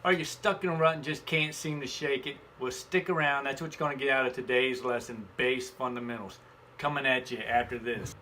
Or you're stuck in a rut and just can't seem to shake it? Well, stick around. That's what you're going to get out of today's lesson, Bass Fundamentals. Coming at you after this.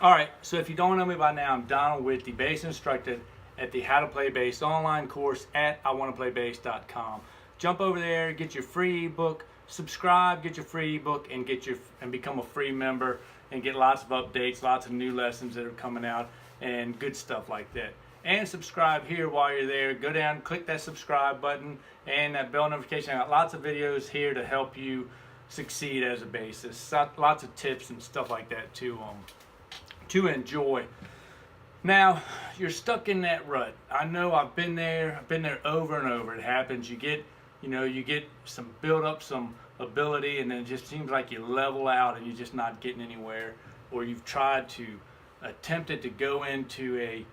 Alright, so if you don't know me by now, I'm Donald Witt, the bass instructor at the How to Play Bass online course at iwannaPlayBass.com. Jump over there, get your free ebook, subscribe, get your free ebook, and become a free member and get lots of updates, lots of new lessons that are coming out and good stuff like that. And subscribe here while you're there. Go down, click that subscribe button and that bell notification. I got lots of videos here to help you succeed as a bassist. Lots of tips and stuff like that to enjoy. Now, you're stuck in that rut. I know I've been there over and over. It happens. You get some build up, some ability, and then it just seems like you level out and you're just not getting anywhere. Or you've attempted to go into a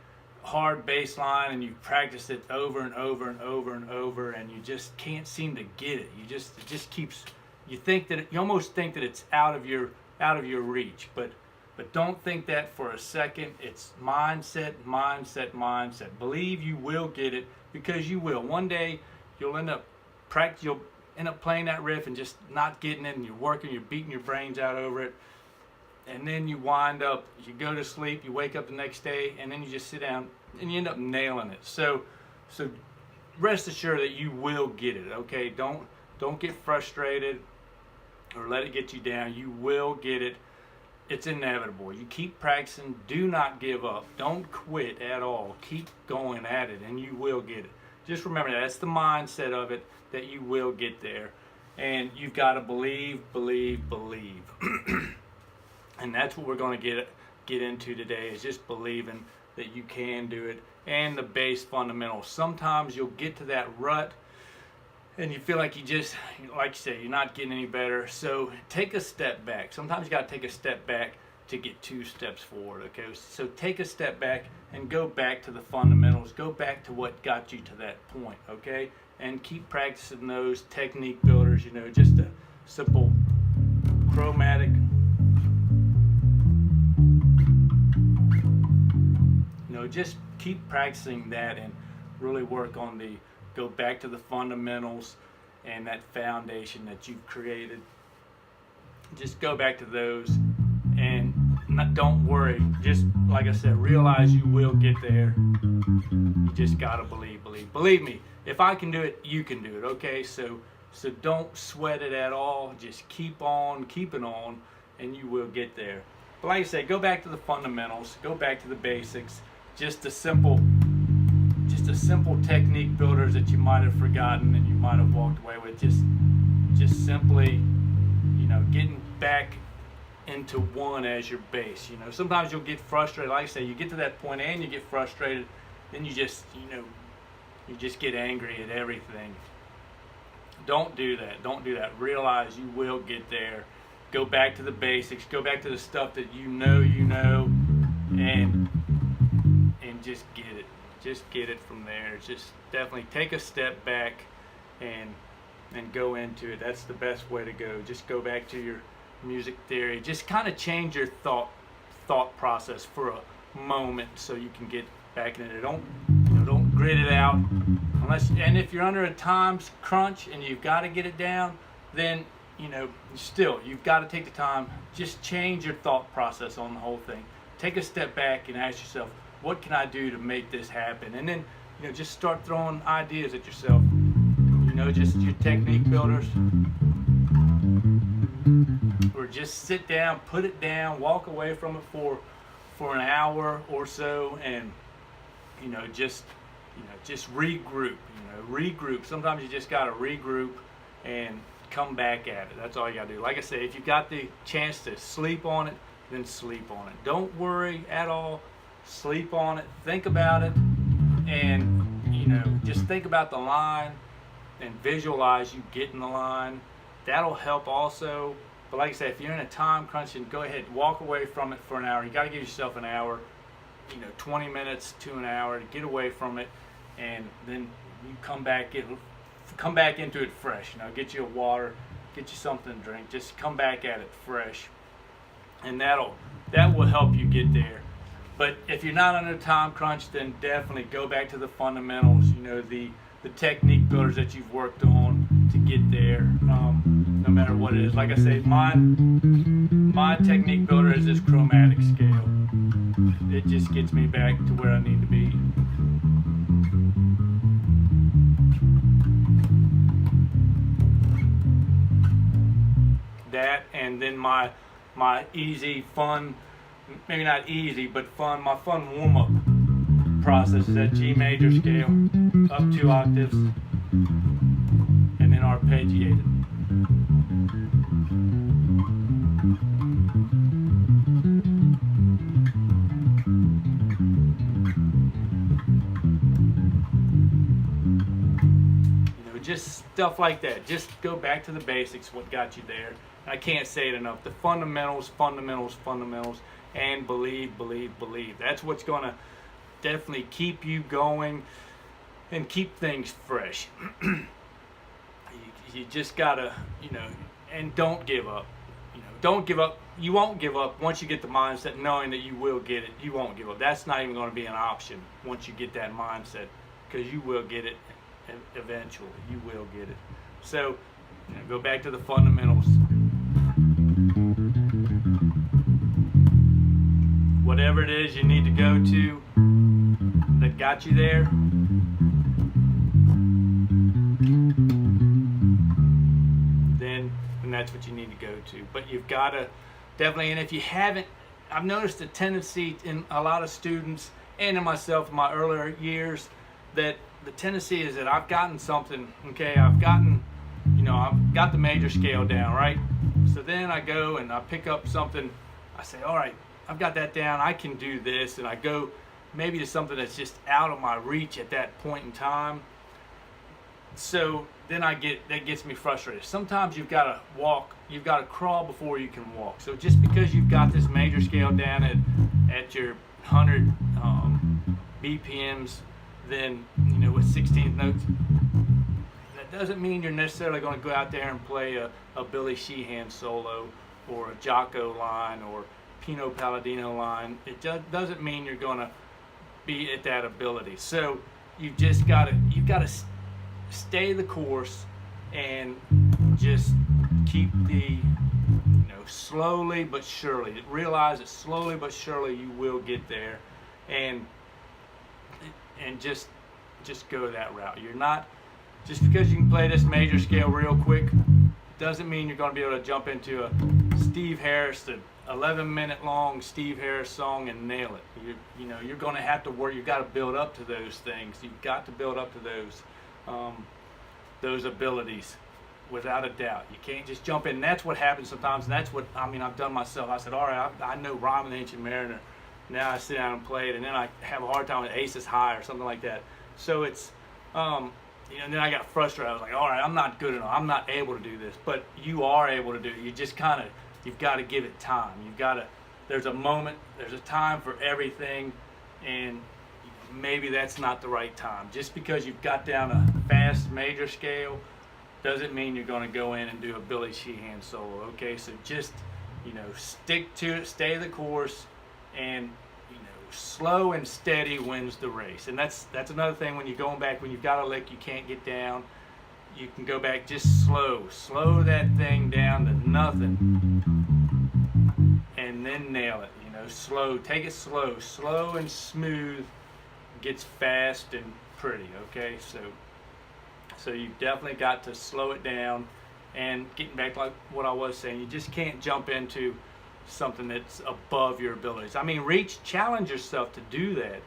hard bass line and you've practiced it over and over and over and over, and you just can't seem to get it. It just keeps. You almost think that it's out of your reach, but don't think that for a second. It's mindset, mindset, mindset. Believe you will get it, because you will. One day you'll end up playing that riff and just not getting it, and you're beating your brains out over it, and then you go to sleep, you wake up the next day, and then you just sit down and you end up nailing it. So rest assured that you will get it, okay? Don't get frustrated or let it get you down. You will get it. It's inevitable. You keep practicing. Do not give up. Don't quit at all. Keep going at it, and you will get it. Just remember that's the mindset of it, that you will get there. And you've got to believe, believe, believe. And that's what we're going to get into today, is just believing that you can do it, and the bass fundamentals. Sometimes you'll get to that rut and you feel like like you say, you're not getting any better. So take a step back. Sometimes you got to take a step back to get 2 steps forward, okay? So take a step back and go back to the fundamentals. Go back to what got you to that point, okay? And keep practicing those technique builders, just a simple chromatic. Just keep practicing that and really work on go back to the fundamentals and that foundation that you've created. Just go back to those and don't worry. Just like I said, realize you will get there. You just gotta believe. Believe me, if I can do it, you can do it, okay? So don't sweat it at all. Just keep on keeping on, and you will get there. But like I said, go back to the fundamentals, go back to the basics. Just a simple technique builders that you might have forgotten and you might have walked away with. Just simply, getting back into one as your bass. Sometimes you'll get frustrated. Like I say, you get to that point and you get frustrated, then you just get angry at everything. Don't do that. Realize you will get there. Go back to the basics. Go back to the stuff that you know, and just get it. Just get it from there. Just definitely take a step back and go into it. That's the best way to go. Just go back to your music theory. Just kind of change your thought process for a moment so you can get back in it. Don't grit it out and if you're under a time crunch and you've got to get it down, then still you've got to take the time. Just change your thought process on the whole thing. Take a step back and ask yourself, what can I do to make this happen? And then, just start throwing ideas at yourself. Just your technique builders. Or just sit down, put it down, walk away from it for an hour or so, and just just regroup. Regroup. Sometimes you just got to regroup and come back at it. That's all you got to do. Like I said, if you got the chance to sleep on it, then sleep on it. Don't worry at all. Sleep on it. Think about it, and just think about the line and visualize you getting the line. That'll help also. But like I said, if you're in a time crunch, then go ahead, walk away from it for an hour. You got to give yourself an hour, 20 minutes to an hour to get away from it, and then you come back into it fresh. Get you a water, get you something to drink. Just come back at it fresh, and that will help you get there. But if you're not under a time crunch, then definitely go back to the fundamentals. The technique builders that you've worked on to get there, no matter what it is. Like I say, my technique builder is this chromatic scale. It just gets me back to where I need to be. That, and then my easy, fun, maybe not easy, but fun, my fun warm-up process is that G major scale, up 2 octaves, and then arpeggiated. Just stuff like that. Just go back to the basics, what got you there. I can't say it enough. The fundamentals, and believe. That's what's going to definitely keep you going and keep things fresh. You just got to, and don't give up. Don't give up. You won't give up once you get the mindset knowing that you will get it. You won't give up. That's not even going to be an option once you get that mindset, because you will get it eventually. You will get it. So, go back to the fundamentals. Whatever it is you need to go to that got you there, then that's what you need to go to. But you've got to definitely, and if you haven't, I've noticed a tendency in a lot of students and in myself in my earlier years, that the tendency is that I've gotten something, okay, I've got the major scale down, right? So then I go and I pick up something, I say, all right, I've got that down, I can do this, and I go maybe to something that's just out of my reach at that point in time. So then that gets me frustrated. Sometimes you've got to you've got to crawl before you can walk. So just because you've got this major scale down at your 100 BPMs, then with 16th notes, that doesn't mean you're necessarily going to go out there and play a Billy Sheehan solo or a Jaco line or Pino Palladino line. It doesn't mean you're going to be at that ability. So you've got to stay the course and just keep the slowly but surely. Realize that slowly but surely you will get there, and just go that route. You're not, just because you can play this major scale real quick doesn't mean you're going to be able to jump into a Steve Harris, the 11-minute long Steve Harris song, and nail it. You're going to have to work. You've got to build up to those things. You've got to build up to those abilities, without a doubt. You can't just jump in. And that's what happens sometimes. And that's what I've done myself. I said, all right, I know Rhyme of the Ancient Mariner. Now I sit down and play it, and then I have a hard time with Aces High or something like that. So it's, and then I got frustrated. I was like, all right, I'm not good enough. I'm not able to do this. But you are able to do it. You just you've got to give it time. There's a moment, there's a time for everything, and maybe that's not the right time. Just because you've got down a fast major scale doesn't mean you're going to go in and do a Billy Sheehan solo, okay? So just, stick to it, stay the course, and slow and steady wins the race. And that's another thing when you're going back, when you've got a lick you can't get down, you can go back just slow that thing down to nothing, and then nail it. Slow, take it slow and smooth gets fast and pretty, okay? So you've definitely got to slow it down. And getting back like what I was saying, you just can't jump into something that's above your abilities. Challenge yourself to do that.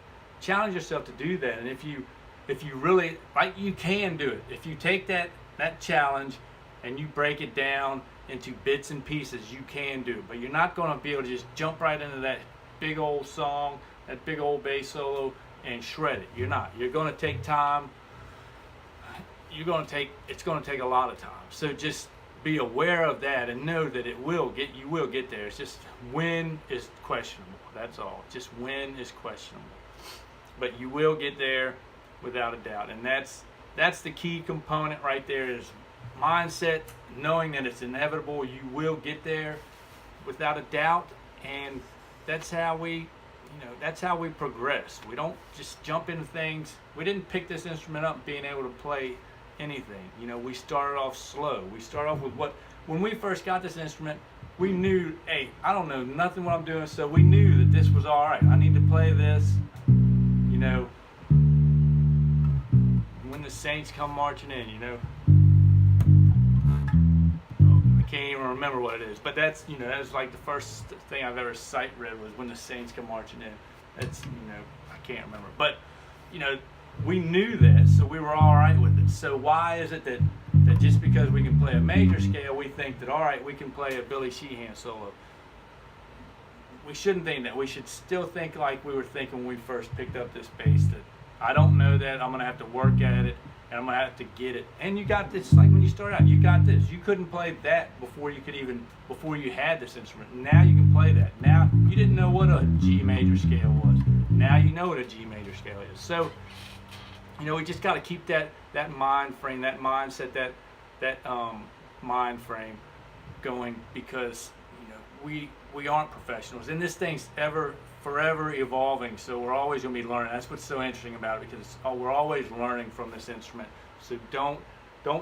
And if you if you really, like, you can do it. If you take that challenge and you break it down into bits and pieces, you can do it. But you're not going to be able to just jump right into that big old song, that big old bass solo, and shred it. You're not. You're going to take time. It's going to take a lot of time. So just be aware of that and know that you will get there. It's just when is questionable. That's all. Just when is questionable. But you will get there without a doubt. And that's the key component right there, is mindset, knowing that it's inevitable. You will get there without a doubt. And that's how we progress. We don't just jump into things. We didn't pick this instrument up being able to play anything. We started off slow. We started off with when we first got this instrument, we knew, hey, I don't know nothing what I'm doing, so we knew that this was all right. I need to play this, when the saints come marching in, I can't even remember what it is, but that's, that was like the first thing I've ever sight read, was when the saints come marching in. That's, I can't remember, but, we knew that, so we were all right with it. So why is it that just because we can play a major scale, we think that, all right, we can play a Billy Sheehan solo? We shouldn't think that. We should still think like we were thinking when we first picked up this bass, that I don't know that, I'm going to have to work at it, and I'm going to have to get it. And you got this, like when you started out, you got this. You couldn't play that before you had this instrument. Now you can play that. Now, you didn't know what a G major scale was. Now you know what a G major scale is. So, we just got to keep that mind frame, that mindset, that mind frame going, because we aren't professionals, and this thing's forever evolving. So we're always going to be learning. That's what's so interesting about it, because we're always learning from this instrument. So don't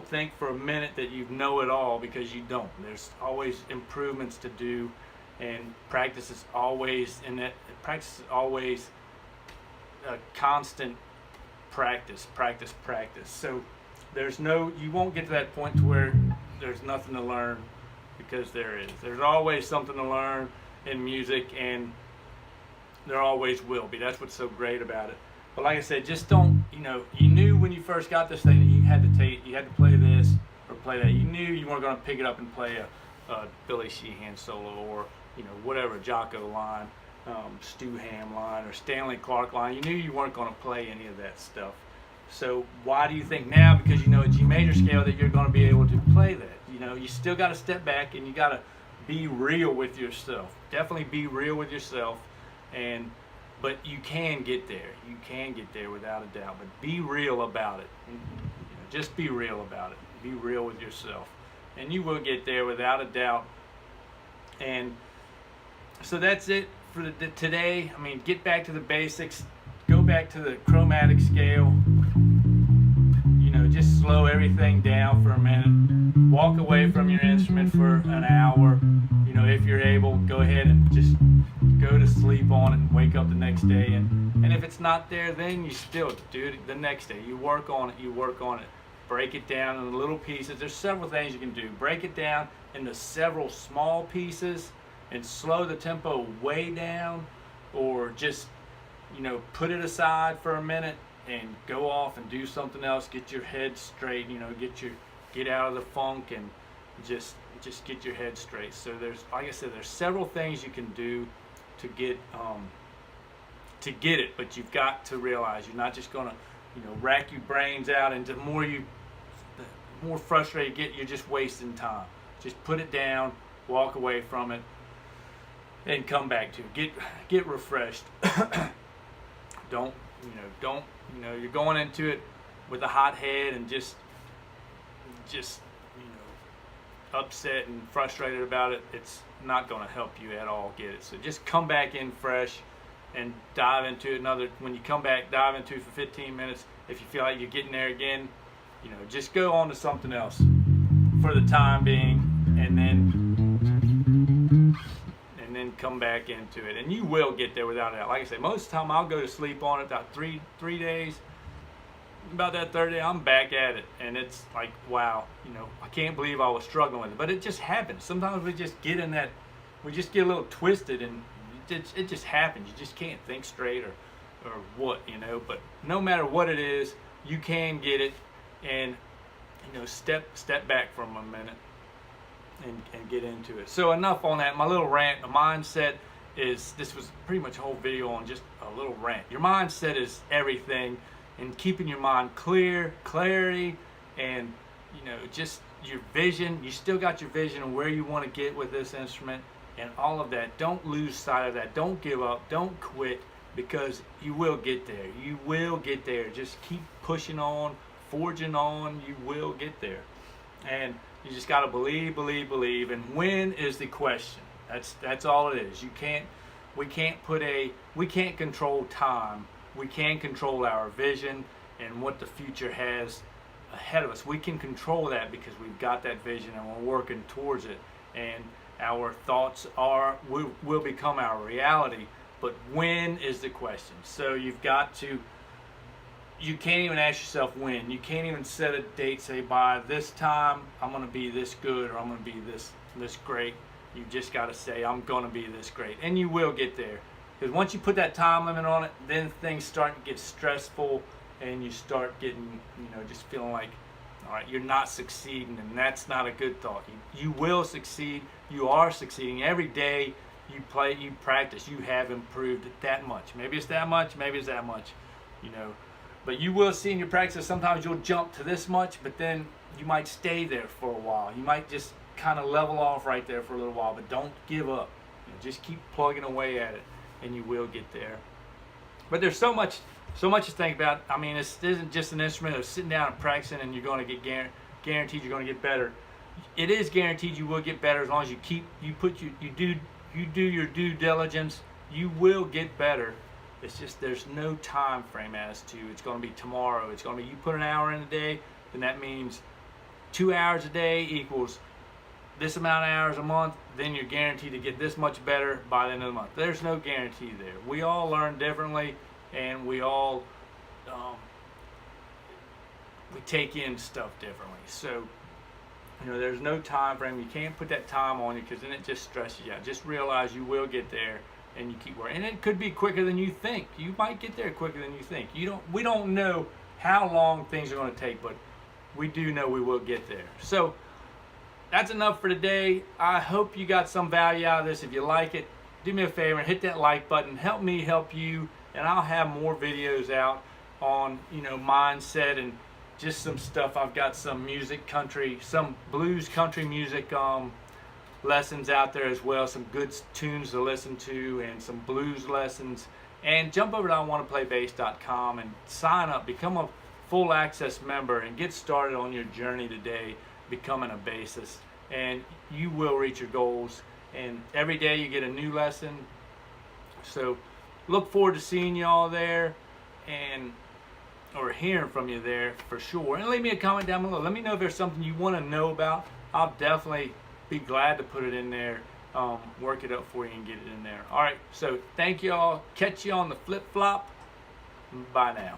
think for a minute that you know it all, because you don't. There's always improvements to do, and practice is always a constant practice. So you won't get to that point to where there's nothing to learn, because there's always something to learn in music, and there always will be. That's what's so great about it. But like I said, just don't, you knew when you first got this thing that you had to play this or play that. You knew you weren't going to pick it up and play a Billy Sheehan solo, or whatever, Jocko line, Stu Ham line, or Stanley Clarke line. You knew you weren't going to play any of that stuff. So why do you think now, because you know a G major scale, that you're going to be able to play that? You still got to step back, and you got to be real with yourself. Definitely be real with yourself, but you can get there. You can get there without a doubt. But be real about it. Just be real about it. Be real with yourself, and you will get there without a doubt. And so that's it for today. Get back to the basics. Go back to the chromatic scale. Just slow everything down for a minute. Walk away from your instrument for an hour. If you're able, go ahead and just go to sleep on it and wake up the next day. And if it's not there, then you still do it the next day. You work on it. Break it down in little pieces. There's several things you can do. Break it down into several small pieces and slow the tempo way down, or just put it aside for a minute and go off and do something else. Get your head straight. Get out of the funk, and just get your head straight. So like I said, there's several things you can do to get it, but you've got to realize you're not just gonna rack your brains out, and the more frustrated you get, you're just wasting time. Just put it down, walk away from it, and come back to it. Get refreshed. Don't you're going into it with a hot head and just upset and frustrated about it. It's not going to help you at all get it. So just come back in fresh and dive into it when you come back, dive into it for 15 minutes. If you feel like you're getting there again, just go on to something else for the time being, and then come back into it, and you will get there without a doubt. Like I said, most of the time I'll go to sleep on it about three days. About that third day, I'm back at it, and it's like, wow, I can't believe I was struggling with it. But it just happens. Sometimes we just get a little twisted, and it just happens. You just can't think straight or what, But no matter what it is, you can get it. And step back for a minute and get into it. So enough on that. My little rant. The mindset is, this was pretty much a whole video on just a little rant. Your mindset is everything, and keeping your mind clarity, and just your vision. You still got your vision of where you want to get with this instrument and all of that. Don't lose sight of that. Don't give up. Don't quit, because you will get there. You will get there. Just keep pushing on, forging on. You will get there. And you just got to believe. And when is the question. That's all it is. We can't control time. We can control our vision and what the future has ahead of us. We can control that because we've got that vision and we're working towards it. And our thoughts will become our reality. But when is the question. So you can't even ask yourself when. You can't even set a date, say by this time I'm going to be this good, or I'm going to be this great. You just got to say I'm going to be this great, and you will get there. Because once you put that time limit on it, then things start to get stressful, and you start getting, just feeling like, all right, you're not succeeding, and that's not a good thought. You will succeed. You are succeeding every day. You play, you practice, you have improved that much. Maybe it's that much, maybe it's that much, But you will see in your practice, sometimes you'll jump to this much, but then you might stay there for a while. You might just kind of level off right there for a little while, but don't give up. Just keep plugging away at it, and you will get there. But there's so much to think about. I mean, this isn't just an instrument of sitting down and practicing and you're going to get guaranteed you're going to get better. It is guaranteed you will get better as long as you do your due diligence. You will get better. It's just there's no time frame as to it's going to be tomorrow. It's going to be, you put an hour in a day, then that means 2 hours a day equals this amount of hours a month. Then you're guaranteed to get this much better by the end of the month. There's no guarantee there. We all learn differently, and we all we take in stuff differently. So there's no time frame. You can't put that time on you, because then it just stresses you out. Just realize you will get there, and you keep working. And it could be quicker than you think. You might get there quicker than you think. We don't know how long things are going to take, but we do know we will get there. So that's enough for today. I hope you got some value out of this. If you like it, do me a favor and hit that like button. Help me help you, and I'll have more videos out on mindset and just some stuff. I've got some some blues country music lessons out there as well, some good tunes to listen to, and some blues lessons. And jump over to iwannaplaybass.com and sign up, become a full access member, and get started on your journey today, becoming a bassist, and you will reach your goals. And every day you get a new lesson. So look forward to seeing you all there, or hearing from you there for sure. And leave me a comment down below. Let me know if there's something you want to know about. I'll definitely be glad to put it in there, work it up for you and get it in there. All right, so thank you all. Catch you on the flip flop. Bye now.